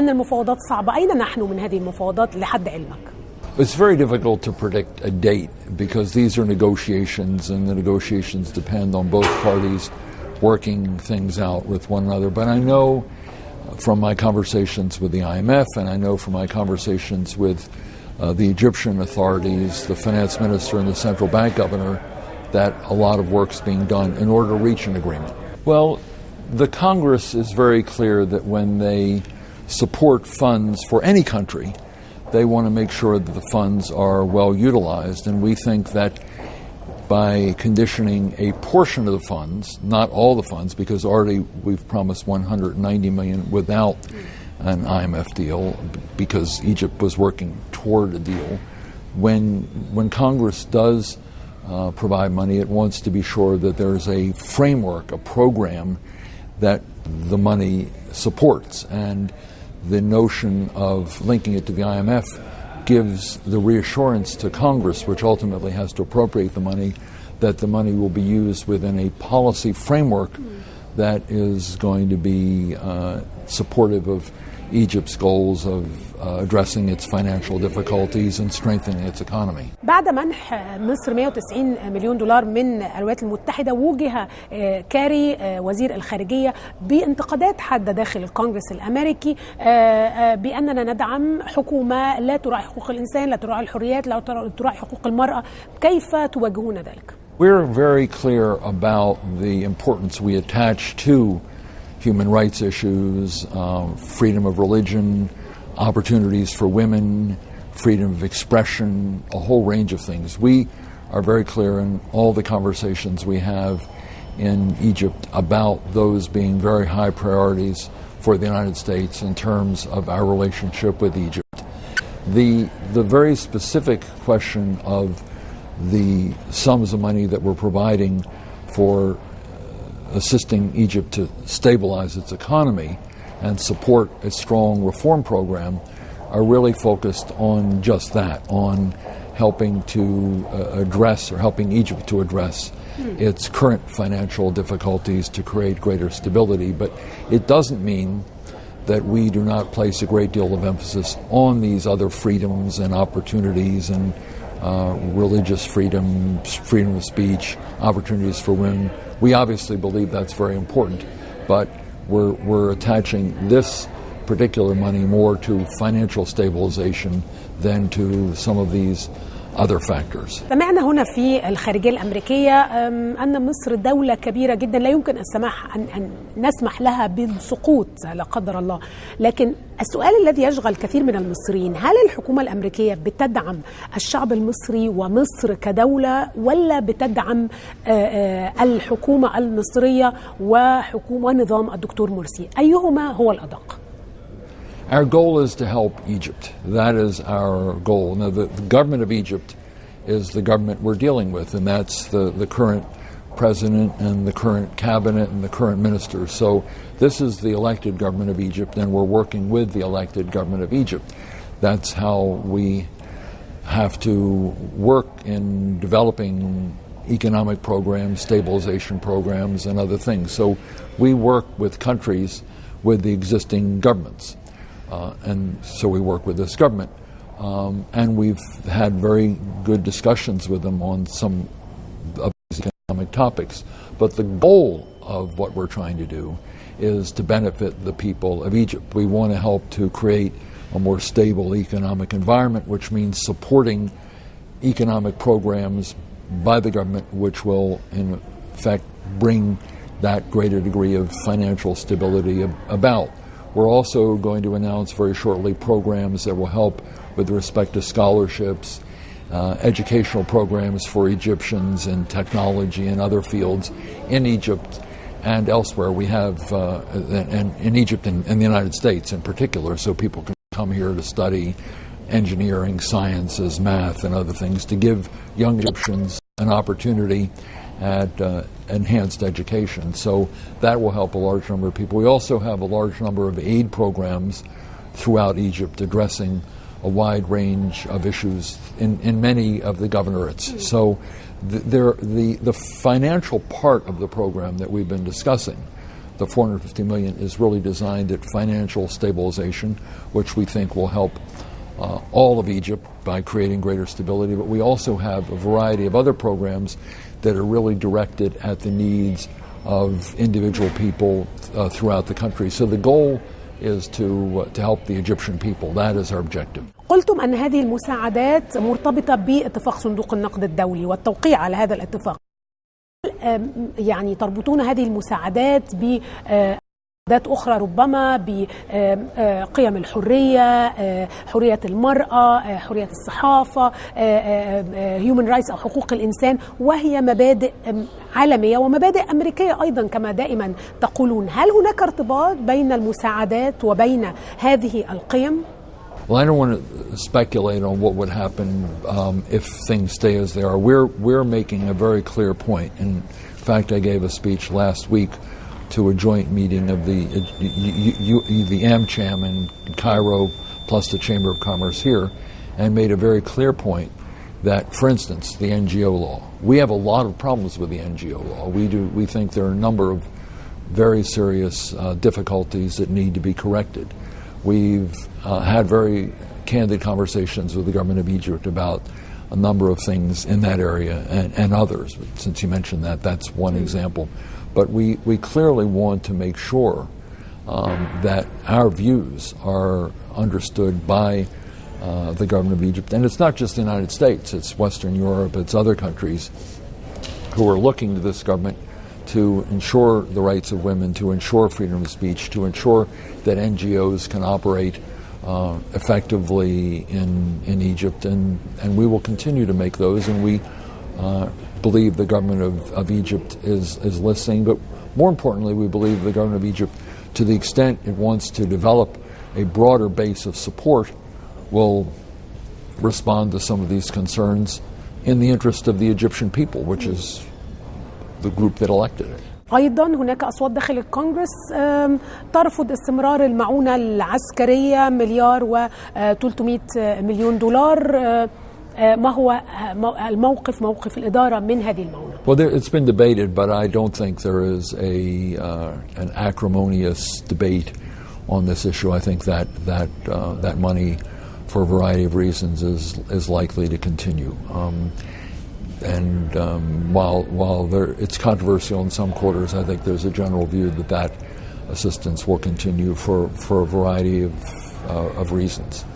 أن المفاوضات صعبة. أين نحن من هذه المفاوضات لحد علمك؟ It's very difficult to predict a date because these are negotiations and the negotiations depend on both parties working things out with one another. But I know from my conversations with the IMF and I know from my conversations with the Egyptian authorities, the finance minister and the central bank governor, that a lot of work's being done in order to reach an agreement. Well, the Congress is very clear that when they support funds for any country, they want to make sure that the funds are well utilized, and we think that by conditioning a portion of the funds, not all the funds, because already we've promised $190 million without an IMF deal because Egypt was working toward a deal. When Congress does provide money, it wants to be sure that there's a framework, a program that the money supports. And the notion of linking it to the IMF gives the reassurance to Congress, which ultimately has to appropriate the money, that the money will be used within a policy framework that is going to be supportive of Egypt's goals of addressing its financial difficulties and strengthening its economy. بعد منح مصر 190 مليون دولار من الولايات المتحدة، وجه كاري وزير الخارجية بانتقادات حادة داخل الكونغرس الأمريكي بأننا ندعم حكومة لا تراعي حقوق الإنسان، لا تراعي الحريات، لا تراعي حقوق المرأة. كيف تواجهون ذلك؟ We're very clear about the importance we attach to human rights issues, freedom of religion, opportunities for women, freedom of expression, a whole range of things. We are very clear in all the conversations we have in Egypt about those being very high priorities for the United States in terms of our relationship with Egypt. The very specific question of the sums of money that we're providing for assisting Egypt to stabilize its economy and support a strong reform program are really focused on just that, on helping to address or helping Egypt to address its current financial difficulties to create greater stability. But it doesn't mean that we do not place a great deal of emphasis on these other freedoms and opportunities and religious freedom, freedom of speech, opportunities for women. We obviously believe that's very important, but we're attaching this particular money more to financial stabilization than to some of these other factors. سمعنا هنا في الخارجية الأمريكية أن مصر دولة كبيرة جدا لا يمكن أن نسمح لها بالسقوط لا قدر الله، لكن السؤال الذي يشغل كثير من المصريين: هل الحكومة الأمريكية بتدعم الشعب المصري ومصر كدولة، ولا بتدعم الحكومة المصرية ونظام الدكتور مرسي؟ أيهما هو الأدق؟ Our goal is to help Egypt. That is our goal. Now, the government of Egypt is the government we're dealing with, and that's the current president and the current cabinet and the current ministers. So this is the elected government of Egypt, and we're working with the elected government of Egypt. That's how we have to work in developing economic programs, stabilization programs, and other things. So we work with countries with the existing governments. And so we work with this government. And we've had very good discussions with them on some of these economic topics. But the goal of what we're trying to do is to benefit the people of Egypt. We want to help to create a more stable economic environment, which means supporting economic programs by the government, which will, in fact, bring that greater degree of financial stability about. We're also going to announce very shortly programs that will help with respect to scholarships, educational programs for Egyptians in technology and other fields in Egypt and elsewhere. We have, and in Egypt and in the United States in particular, so people can come here to study engineering, sciences, math, and other things, to give young Egyptians an opportunity at enhanced education. So that will help a large number of people. We also have a large number of aid programs throughout Egypt addressing a wide range of issues in many of the governorates. So the financial part of the program that we've been discussing, the $450 million is really designed at financial stabilization, which we think will help all of Egypt by creating greater stability. But we also have a variety of other programs that are really directed at the needs of individual people throughout the country. So the goal is to help the Egyptian people. That is our objective. قلتم أن هذه المساعدات مرتبطة باتفاق صندوق النقد الدولي والتوقيع على هذا الاتفاق. يعني تربطون هذه المساعدات بأداة أخرى ربما بقيم الحرية، حرية المرأة، حرية الصحافة، human rights أو حقوق الإنسان، وهي مبادئ عالمية ومبادئ أمريكية أيضا كما دائما تقولون. هل هناك ارتباط بين المساعدات وبين هذه القيم؟ Well, I don't want to speculate on what would happen if things stay as they are. We're making a very clear point. In fact, I gave a speech last week to a joint meeting of the AmCham in Cairo plus the Chamber of Commerce here, and made a very clear point that, for instance, the NGO law. We have a lot of problems with the NGO law. We think there are a number of very serious difficulties that need to be corrected. We've had very candid conversations with the government of Egypt about a number of things in that area and others. Since you mentioned that, that's one example. But we clearly want to make sure that our views are understood by the government of Egypt. And it's not just the United States, it's Western Europe, it's other countries who are looking to this government to ensure the rights of women, to ensure freedom of speech, to ensure that NGOs can operate effectively in Egypt, and we will continue to make those, and we believe the government of Egypt is listening, but more importantly, we believe the government of Egypt, to the extent it wants to develop a broader base of support, will respond to some of these concerns in the interest of the Egyptian people, which is the group that elected it. أيضا هناك أصوات داخل الكونغرس ترفض استمرار المعونة العسكرية $1,300 مليون. ما هو موقف الإدارة من هذه المعونة؟ Well, it's been debated, but I don't think there is an acrimonious debate on this issue. I think that money, for a variety of reasons, is likely to continue. And while it's controversial in some quarters, I think there's a general view that assistance will continue for a variety of reasons.